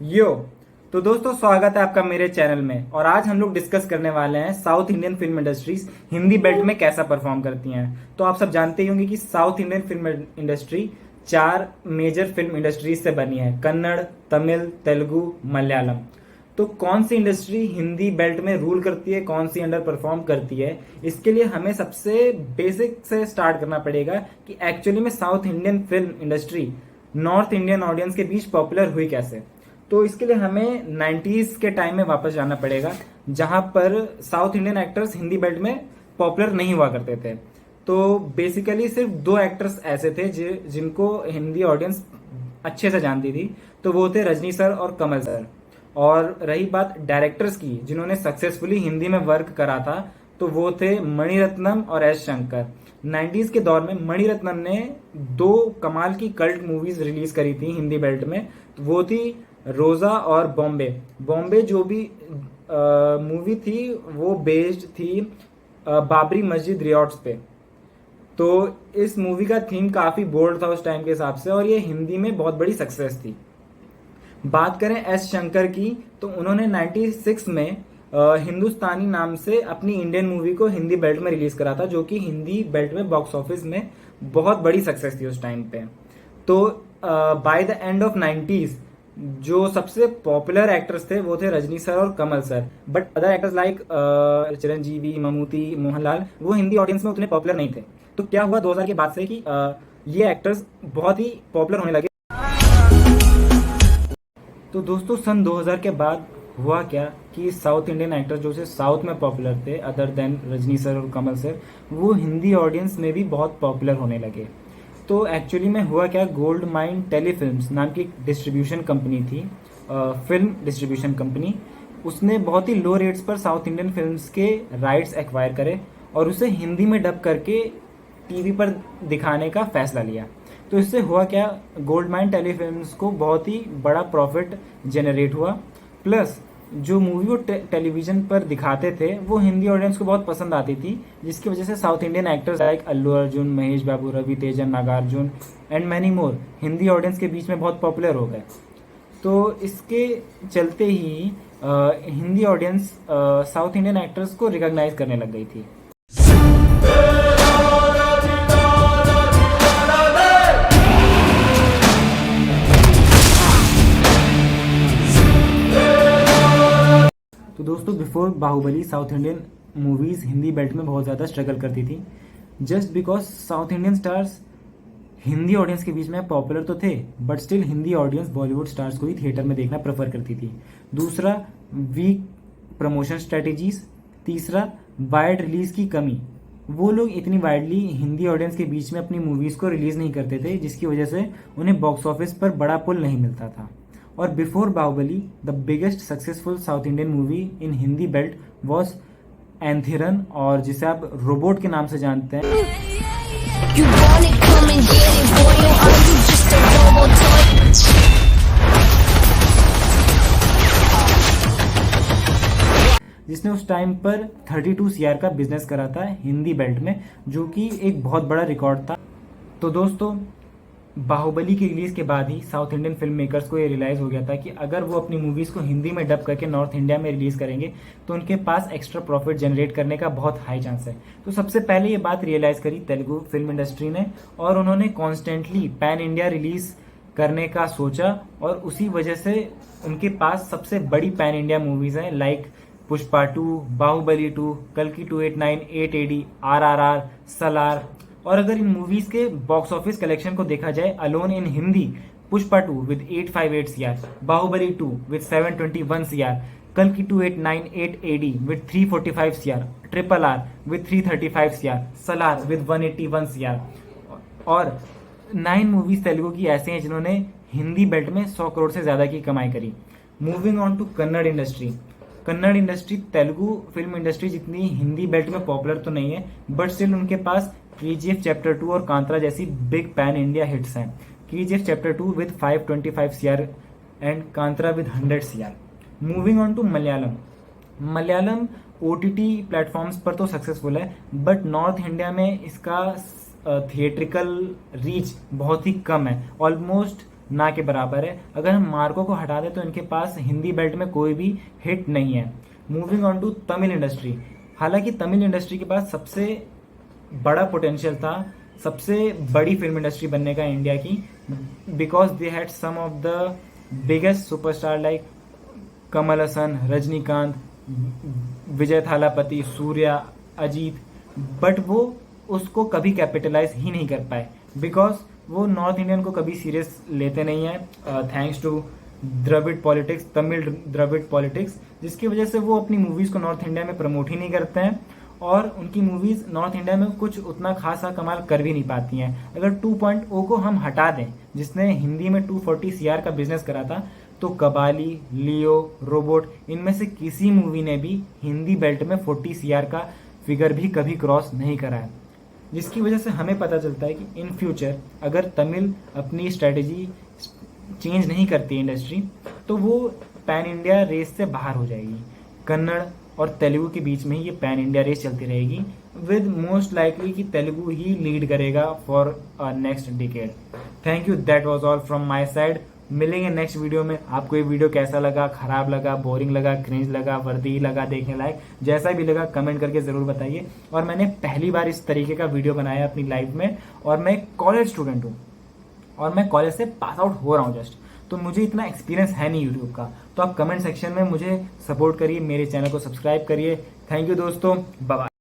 यो। तो दोस्तों, स्वागत है आपका मेरे चैनल में। और आज हम लोग डिस्कस करने वाले हैं south Indian film industries Hindi belt में कैसा परफॉर्म करती हैं। तो आप सब जानते ही होंगे कि साउथ इंडियन फिल्म इंडस्ट्री चार मेजर फिल्म इंडस्ट्रीज से बनी है: कन्नड़, तमिल, तेलुगु, मलयालम। तो कौन सी इंडस्ट्री हिंदी बेल्ट में रूल करती है, कौन सी अंडर परफॉर्म करती है, इसके लिए हमें सबसे बेसिक से स्टार्ट करना पड़ेगा कि एक्चुअली में south Indian film industry north Indian audience के बीच पॉपुलर हुई कैसे। तो इसके लिए हमें 90s के टाइम में वापस जाना पड़ेगा, जहां पर south Indian actors Hindi belt में पॉपुलर नहीं हुआ करते थे। तो बेसिकली सिर्फ दो एक्टर्स ऐसे थे जिनको हिंदी ऑडियंस अच्छे से जानती थी, तो वो थे रजनी सर और कमल सर। और रही बात डायरेक्टर्स की जिन्होंने सक्सेसफुली हिंदी में वर्क करा था, तो वो थे मणिरत्नम और एस शंकर। 90s के दौर में मणिरत्नम ने दो कमाल की कल्ट मूवीज रिलीज करी थी हिंदी बेल्ट में। वो थी रोजा और बॉम्बे। बॉम्बे जो भी मूवी थी वो बेस्ड थी बाबरी मस्जिद रियॉट्स पे। तो इस मूवी का थीम काफी बोल्ड था उस टाइम के हिसाब से, और ये हिंदी में बहुत बड़ी सक्सेस थी। बात करें एस शंकर की, तो उन्होंने 96 में हिंदुस्तानी नाम से अपनी इंडियन मूवी को हिंदी बेल्ट में रिलीज करा था, जो कि हिंदी बेल्ट में बॉक्स ऑफिस में बहुत बड़ी सक्सेस थी उस टाइम पे। तो by the end of 90s जो सबसे पॉपुलर एक्टर्स थे वो थे रजनी सर और Kamal sir. But other actors like Chiranjeevi, Mammootty, Mohanlal, वो हिंदी ऑडियंस में उतने पॉपुलर नहीं थे। तो क्या हुआ 2000 के बाद से कि ये एक्टर्स बहुत ही पॉपुलर होने लगे। तो दोस्तों, सन 2000 के बाद हुआ क्या कि साउथ इंडियन एक्टर्स जो से साउथ में पॉपुलर थे, अदर देन रजनी सर और कमल सर, वो हिंदी ऑडियंस में भी बहुत पॉपुलर होने लगे। तो एक्चुअली में हुआ क्या, गोल्ड माइन टेलीफिल्म्स नाम की एक डिस्ट्रीब्यूशन कंपनी थी, फिल्म डिस्ट्रीब्यूशन कंपनी। उसने बहुत ही लो रेट्स पर साउथ इंडियन फिल्म्स के राइट्स एक्वायर करे और उसे हिंदी में डब करके टीवी पर दिखाने का फैसला लिया। तो इससे हुआ क्या, गोल्ड माइन टेलीफिल्म्स को बहुत ही बड़ा प्रॉफिट जनरेट हुआ, प्लस जो मूवी वो टेलीविजन पर दिखाते थे वो हिंदी ऑडियंस को बहुत पसंद आती थी, जिसकी वजह से South Indian actors like Allu Arjun, Mahesh Babu, Ravi Teja, Nagarjuna and many more Hindi audience के बीच में बहुत पॉपुलर हो गए। तो इसके चलते ही Hindi audience South Indian actors को रिकॉग्नाइज करने लग गई थी। तो दोस्तों, before Baahubali South Indian movies Hindi belt में बहुत ज़्यादा स्ट्रगल करती थी, just because South Indian stars Hindi audience के बीच में पॉपुलर तो थे, but still Hindi audience Bollywood stars को ही थिएटर में देखना प्रेफर करती थी। दूसरा, वीक प्रमोशन स्ट्रेटेजीज। तीसरा, वाइड रिलीज की कमी। वो लोग इतनी वाइडली हिंदी ऑडियंस के बीच में अपनी मूवीज को रिलीज नहीं करते थे, जिसकी वजह से उन्हें बॉक्स ऑफिस पर बड़ा पुल नहीं मिलता था। और before Baahubali the biggest successful South Indian movie in Hindi belt was Enthiran, और जिसे आप रोबोट के नाम से जानते हैं। You want it, come and get it, boy, or are you just a robot toy? जिसने उस टाइम पर 32 CR का बिजनेस करा था हिंदी बेल्ट में, जो कि एक बहुत बड़ा रिकॉर्ड था। तो दोस्तों, बाहुबली की रिलीज के बाद ही साउथ इंडियन फिल्म मेकर्स को ये रियलाइज हो गया था कि अगर वो अपनी मूवीज को हिंदी में डब करके नॉर्थ इंडिया में रिलीज करेंगे तो उनके पास एक्स्ट्रा प्रॉफिट जनरेट करने का बहुत हाई चांस है। तो सबसे पहले ये बात रियलाइज करी तेलुगु फिल्म इंडस्ट्री ने, और उन्होंने कॉन्स्टेंटली पैन इंडिया रिलीज करने का सोचा, और उसी वजह से उनके पास सबसे बड़ी पैन इंडिया मूवीज हैं लाइक पुष्पा 2, बाहुबली 2, कल्कि 289, 8AD, RRR, सलार। और अगर इन मूवीज के बॉक्स ऑफिस कलेक्शन को देखा जाए, alone in Hindi, Pushpa 2 with 858 CR, Baahubali 2 with 721 CR, कल्कि 289 8AD with 345 CR, RRR with 335 CR, Salaar with 181 CR। और 9 मूवीज तेलुगु की ऐसे हैं जिन्होंने हिंदी बेल्ट में 100 करोड़ से ज्यादा की कमाई करी। Moving on to Kannada industry. Kannada industry Telugu film industry जितनी हिंदी बेल्ट में पॉपुलर तो नहीं है, बट स्टिल उनके पास KGF चैप्टर 2 और कांतारा जैसी बिग पैन इंडिया हिट्स हैं। KGF chapter 2 with 525 CR and Kantara with 100 CR। Moving on to Malayalam. Malayalam OTT platforms पर तो सक्सेसफुल है, बट नॉर्थ इंडिया में इसका थिएट्रिकल रीच बहुत ही कम है। ऑलमोस्ट ना के बराबर है। अगर हम मार्को को हटा दें तो इनके पास हिंदी बेल्ट में कोई भी हिट नहीं है। Moving on to Tamil industry, हालांकि तमिल इंडस्ट्री के पास सबसे बड़ा पोटेंशियल था, सबसे बड़ी फिल्म इंडस्ट्री बनने का इंडिया की, because they had some of the biggest superstar like Kamal Haasan, Rajinikanth, Vijay Thalapathy, Suriya, Ajith, but वो उसको कभी कैपिटलाइज ही नहीं कर पाए बिकॉज वो नॉर्थ इंडियन को कभी सीरियस लेते नहीं है, thanks to Dravid politics, Tamil Dravid politics, जिसकी वजह से वो अपनी मूवीज़ को नॉर्थ इंडिया में प्रमोट ही नहीं करते हैं और उनकी मूवीज़ नॉर्थ इंडिया में कुछ उतना खासा कमाल कर भी नहीं पाती हैं। अगर 2.0 को हम हटा दें, जिसने हिंदी में 240 CR का बिजनेस करा था, तो कबाली, लियो, रोबोट, इनमें से किसी मूवी ने भी हिंदी बेल्ट में 40 CR का फिगर भी कभी क्रॉस नहीं करा है, जिसकी वजह से हमें पता चलता है कि इन फ्यूचर अगर तमिल अपनी स्ट्रेटेजी चेंज नहीं करती इंडस्ट्री, तो वो पैन इंडिया रेस से बाहर हो जाएगी। कन्नड़ और तेलुगु के बीच में ही ये पैन इंडिया रेस चलती रहेगी, विद मोस्ट लाइकली कि तेलुगु ही लीड करेगा for next decade. Thank you, that was all from my side. मिलेंगे नेक्स्ट वीडियो में। आपको ये वीडियो कैसा लगा, खराब लगा, बोरिंग लगा, क्रिंज लगा, वर्दी लगा, देखने लायक, जैसा भी लगा कमेंट करके जरूर बताइए। और मैंने पहली बार इस तरीके का वीडियो बनाया अपनी लाइफ में, और मैं एक कॉलेज स्टूडेंट हूँ और मैं कॉलेज से पास आउट हो रहा हूँ जस्ट, तो मुझे इतना एक्सपीरियंस है नहीं यूट्यूब का। तो आप कमेंट सेक्शन में मुझे सपोर्ट करिए, मेरे चैनल को सब्सक्राइब करिए। थैंक यू दोस्तों, बाय बाय।